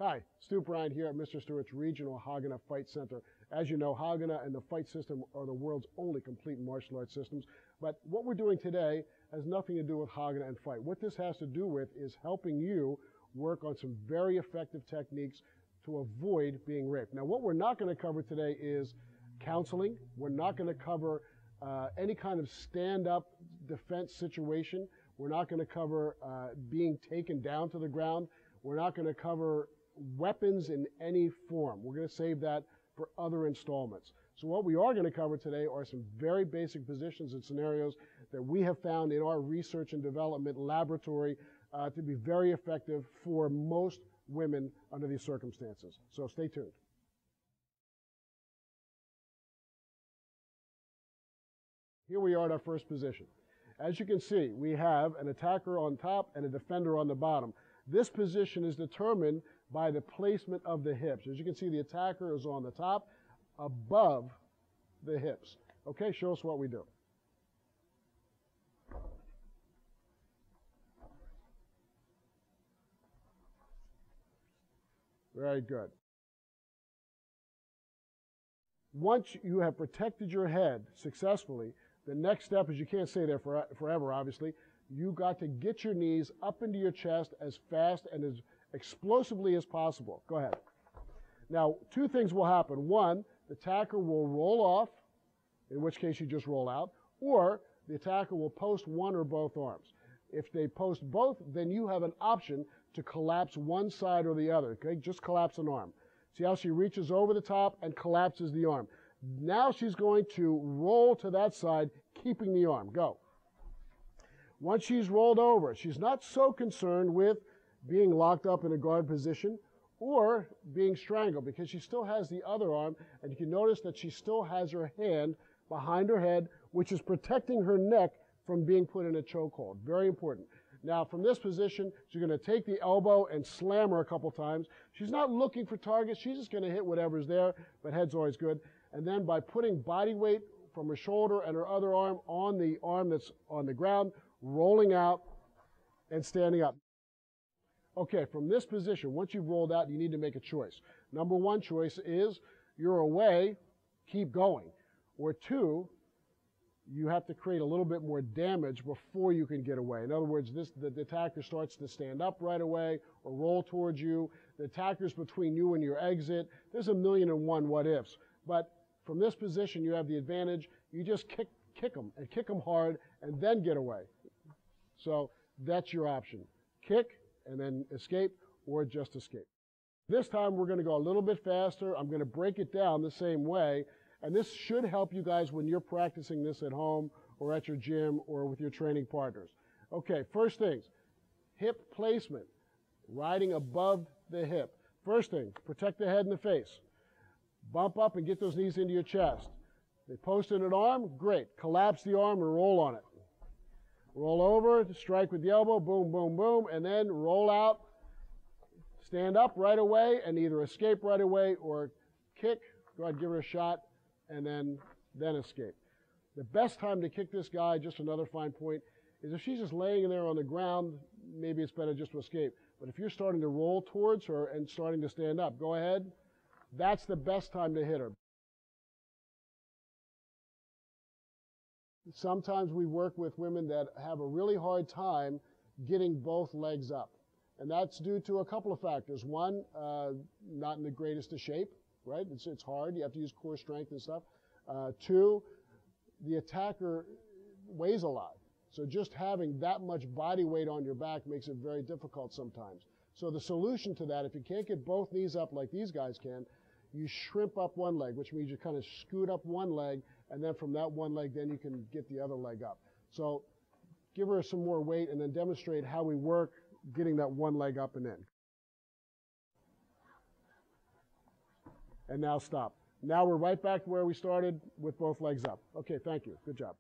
Hi, Stu Bryant here at Mr. Stewart's Regional Haganah Fight Center. As you know, Haganah and the fight system are the world's only complete martial arts systems. But what we're doing today has nothing to do with Haganah and fight. What this has to do with is helping you work on some very effective techniques to avoid being raped. Now, what we're not going to cover today is counseling. We're not going to cover any kind of stand-up defense situation. We're not going to cover being taken down to the ground. We're not going to cover weapons in any form. We're going to save that for other installments. So what we are going to cover today are some very basic positions and scenarios that we have found in our research and development laboratory to be very effective for most women under these circumstances. So stay tuned. Here we are at our first position. As you can see, we have an attacker on top and a defender on the bottom. This position is determined by the placement of the hips. As you can see, the attacker is on the top, above the hips. Okay, show us what we do. Very good. Once you have protected your head successfully, the next step is, you can't stay there forever, obviously. You got to get your knees up into your chest as fast and as explosively as possible. Go ahead. Now, two things will happen. One, the attacker will roll off, in which case you just roll out, or the attacker will post one or both arms. If they post both, then you have an option to collapse one side or the other. Okay, just collapse an arm. See how she reaches over the top and collapses the arm. Now she's going to roll to that side, keeping the arm. Go. Once she's rolled over, she's not so concerned with being locked up in a guard position or being strangled, because she still has the other arm, and you can notice that she still has her hand behind her head, which is protecting her neck from being put in a chokehold. Very important. Now, from this position, she's going to take the elbow and slam her a couple times. She's not looking for targets. She's just going to hit whatever's there, but head's always good. And then by putting body weight from her shoulder and her other arm on the arm that's on the ground, rolling out and standing up. Okay, from this position, once you've rolled out, you need to make a choice. Number one choice is you're away, keep going. Or two, you have to create a little bit more damage before you can get away. In other words, the attacker starts to stand up right away or roll towards you. The attacker's between you and your exit. There's a million and one what ifs. But from this position, you have the advantage. You just kick them, and kick them hard, and then get away. So that's your option. Kick and then escape, or just escape. This time we're going to go a little bit faster. I'm going to break it down the same way, and this should help you guys when you're practicing this at home or at your gym or with your training partners. Okay, first things, hip placement, riding above the hip. First thing, protect the head and the face. Bump up and get those knees into your chest. They posted an arm, great. Collapse the arm and roll on it. Roll over, strike with the elbow, boom, boom, boom, and then roll out. Stand up right away and either escape right away or kick. Go ahead, give her a shot, and then escape. The best time to kick this guy, just another fine point, is if she's just laying there on the ground, maybe it's better just to escape. But if you're starting to roll towards her and starting to stand up, go ahead. That's the best time to hit her. Sometimes we work with women that have a really hard time getting both legs up. And that's due to a couple of factors. One, not in the greatest of shape, right? It's hard. You have to use core strength and stuff. Two, the attacker weighs a lot. So just having that much body weight on your back makes it very difficult sometimes. So the solution to that, if you can't get both knees up like these guys can, you shrimp up one leg, which means you kind of scoot up one leg, and then from that one leg, then you can get the other leg up. So give her some more weight and then demonstrate how we work getting that one leg up and in. And now stop. Now we're right back to where we started with both legs up. Okay, thank you. Good job.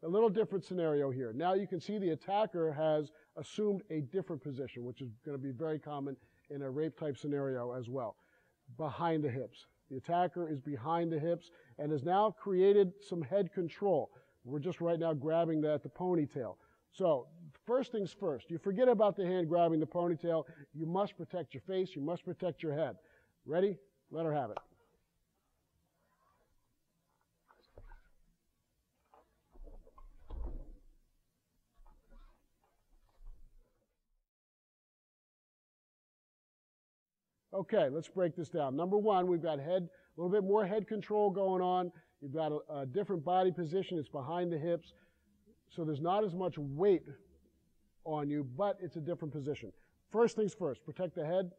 A little different scenario here. Now you can see the attacker has assumed a different position, which is going to be very common in a rape type scenario as well. Behind the hips. The attacker is behind the hips and has now created some head control. We're just right now grabbing the ponytail. So First things first, you forget about the hand grabbing the ponytail. You must protect your face. You must protect your head. Ready? Let her have it. Okay, let's break this down. Number one, we've got a little bit more head control going on. You've got a different body position. It's behind the hips. So there's not as much weight on you, but it's a different position. First things first, protect the head,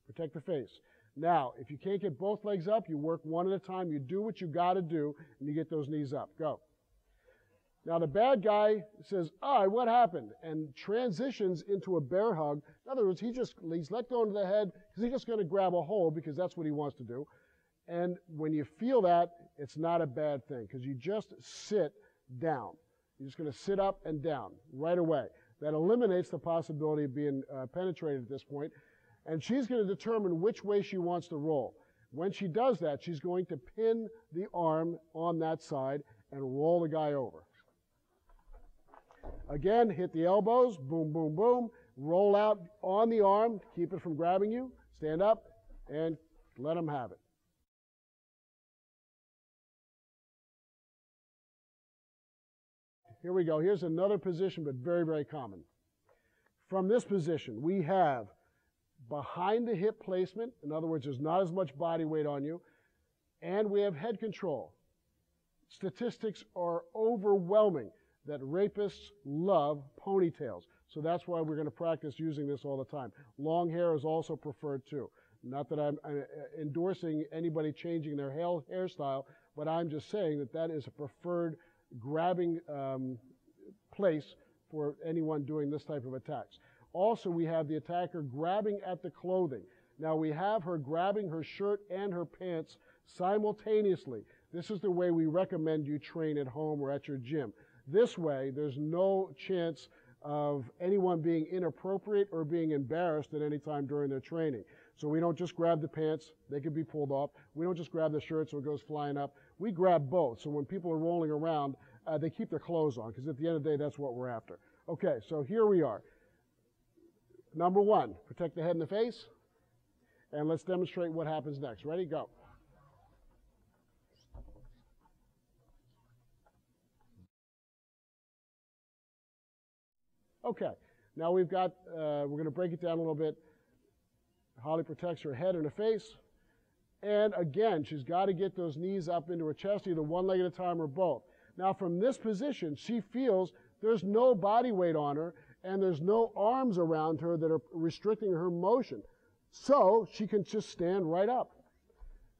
protect the face. Now, if you can't get both legs up, you work one at a time. You do what you got to do, and you get those knees up. Go. Now, the bad guy says, what happened? And transitions into a bear hug. In other words, he's let go into the head because he's just going to grab a hold because that's what he wants to do. And when you feel that, it's not a bad thing because you just sit down. You're just going to sit up and down right away. That eliminates the possibility of being penetrated at this point. And she's going to determine which way she wants to roll. When she does that, she's going to pin the arm on that side and roll the guy over. Again, hit the elbows, boom, boom, boom. Roll out on the arm, keep it from grabbing you. Stand up and let them have it. Here we go. Here's another position, but very, very common. From this position, we have behind the hip placement. In other words, there's not as much body weight on you. And we have head control. Statistics are overwhelming that rapists love ponytails. So that's why we're going to practice using this all the time. Long hair is also preferred too. Not that I'm endorsing anybody changing their hairstyle, but I'm just saying that that is a preferred grabbing place for anyone doing this type of attacks. Also, we have the attacker grabbing at the clothing. Now, we have her grabbing her shirt and her pants simultaneously. This is the way we recommend you train at home or at your gym. This way, there's no chance of anyone being inappropriate or being embarrassed at any time during their training. So we don't just grab the pants, they can be pulled off. We don't just grab the shirt so it goes flying up. We grab both. So when people are rolling around, they keep their clothes on, because at the end of the day, that's what we're after. Okay, so here we are. Number one, protect the head and the face. And let's demonstrate what happens next. Ready? Go. Okay, now we've got, we're going to break it down a little bit. Holly protects her head and her face. And again, she's got to get those knees up into her chest, either one leg at a time or both. Now from this position, she feels there's no body weight on her and there's no arms around her that are restricting her motion. So she can just stand right up.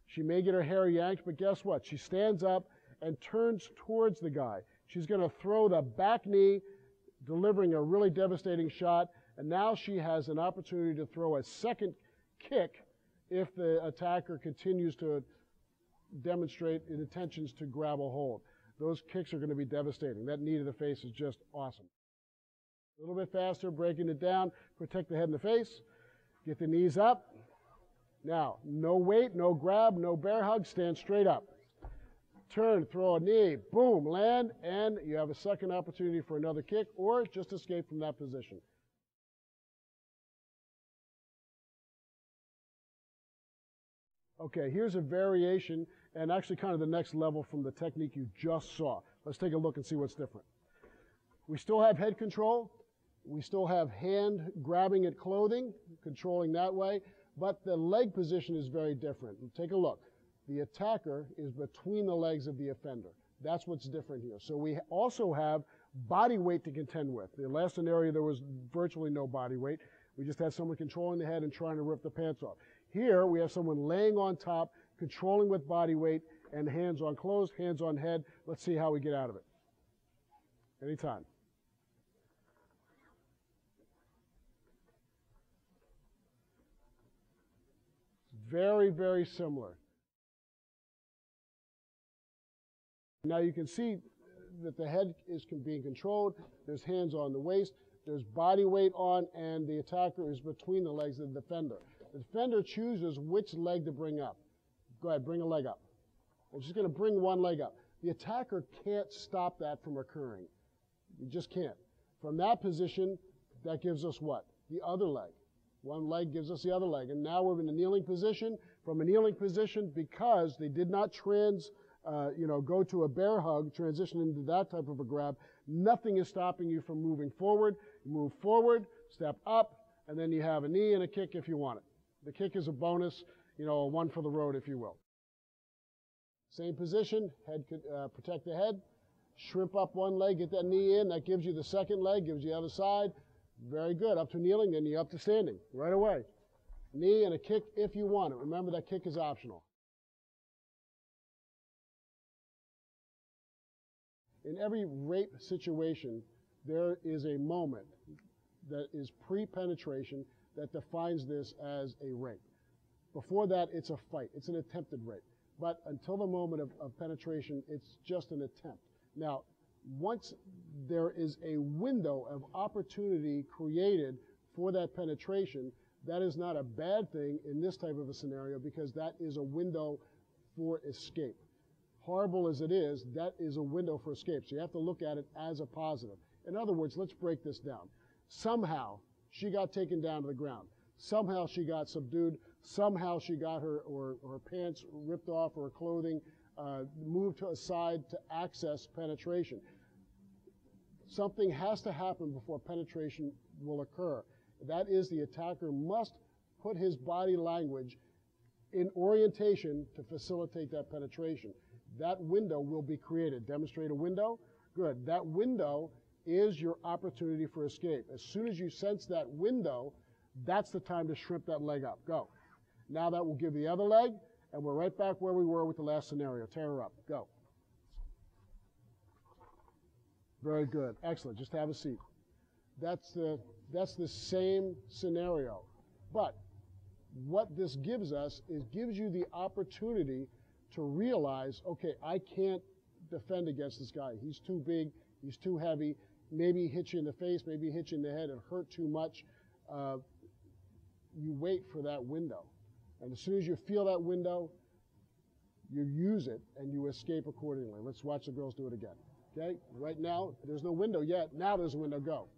She may get her hair yanked, but guess what? She stands up and turns towards the guy. She's going to throw the back knee, delivering a really devastating shot, and now she has an opportunity to throw a second kick if the attacker continues to demonstrate intentions to grab a hold. Those kicks are going to be devastating. That knee to the face is just awesome. A little bit faster, breaking it down, protect the head and the face, get the knees up. Now, no weight, no grab, no bear hug, stand straight up. Turn, throw a knee, boom, land, and you have a second opportunity for another kick or just escape from that position. Okay, here's a variation and actually kind of the next level from the technique you just saw. Let's take a look and see what's different. We still have head control. We still have hand grabbing at clothing, controlling that way, but the leg position is very different. Take a look. The attacker is between the legs of the offender. That's what's different here. So we also have body weight to contend with. The last scenario, there was virtually no body weight. We just had someone controlling the head and trying to rip the pants off. Here, we have someone laying on top, controlling with body weight, and hands on clothes, hands on head. Let's see how we get out of it. Anytime. Very, very similar. Now you can see that the head is being controlled. There's hands on the waist. There's body weight on, and the attacker is between the legs of the defender. The defender chooses which leg to bring up. Go ahead, bring a leg up. And she's going to bring one leg up. The attacker can't stop that from occurring. You just can't. From that position, that gives us what? The other leg. One leg gives us the other leg. And now we're in a kneeling position. From a kneeling position, because they did not go to a bear hug, transition into that type of a grab, nothing is stopping you from moving forward. You move forward, step up, and then you have a knee and a kick if you want it. The kick is a bonus, a one for the road, if you will. Same position, protect the head, shrimp up one leg, get that knee in, that gives you the second leg, gives you the other side. Very good, up to kneeling, then you're up to standing, right away. Knee and a kick if you want it. Remember, that kick is optional. In every rape situation, there is a moment that is pre-penetration that defines this as a rape. Before that, it's a fight. It's an attempted rape. But until the moment of penetration, it's just an attempt. Now, once there is a window of opportunity created for that penetration, that is not a bad thing in this type of a scenario, because that is a window for escape. Horrible as it is, that is a window for escape. So you have to look at it as a positive. In other words, let's break this down. Somehow, she got taken down to the ground. Somehow she got subdued. Somehow she got her pants ripped off, or her clothing moved to a side to access penetration. Something has to happen before penetration will occur. That is, the attacker must put his body language in orientation to facilitate that penetration. That window will be created. Demonstrate a window? Good. That window is your opportunity for escape. As soon as you sense that window, that's the time to shrimp that leg up. Go. Now that will give the other leg, and we're right back where we were with the last scenario. Tear her up. Go. Very good. Excellent. Just have a seat. That's the same scenario. But what this gives us is gives you the opportunity to realize, okay, I can't defend against this guy. He's too big. He's too heavy. Maybe he hits you in the face. Maybe he hits you in the head. It hurt too much. You wait for that window. And as soon as you feel that window, you use it and you escape accordingly. Let's watch the girls do it again. Okay? Right now, there's no window yet. Now there's a window. Go.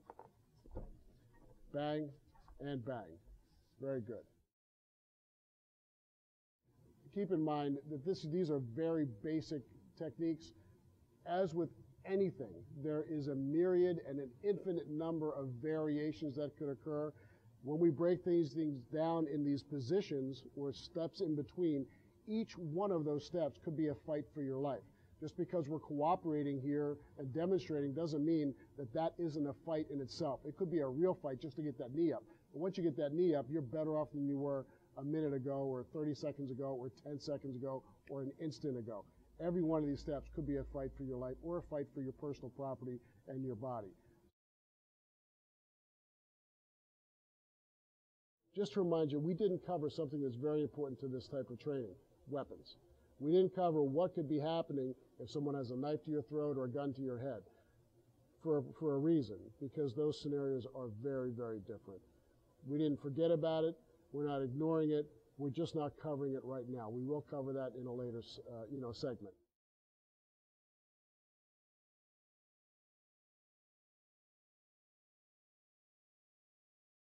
Bang and bang. Very good. Keep in mind that these are very basic techniques. As with anything, there is a myriad and an infinite number of variations that could occur. When we break these things down in these positions or steps in between, each one of those steps could be a fight for your life. Just because we're cooperating here and demonstrating doesn't mean that that isn't a fight in itself. It could be a real fight just to get that knee up. But once you get that knee up, you're better off than you were a minute ago, or 30 seconds ago, or 10 seconds ago, or an instant ago. Every one of these steps could be a fight for your life or a fight for your personal property and your body. Just to remind you, we didn't cover something that's very important to this type of training, weapons. We didn't cover what could be happening if someone has a knife to your throat or a gun to your head, for a reason, because those scenarios are very, very different. We didn't forget about it. We're not ignoring it. We're just not covering it right now. We will cover that in a later segment.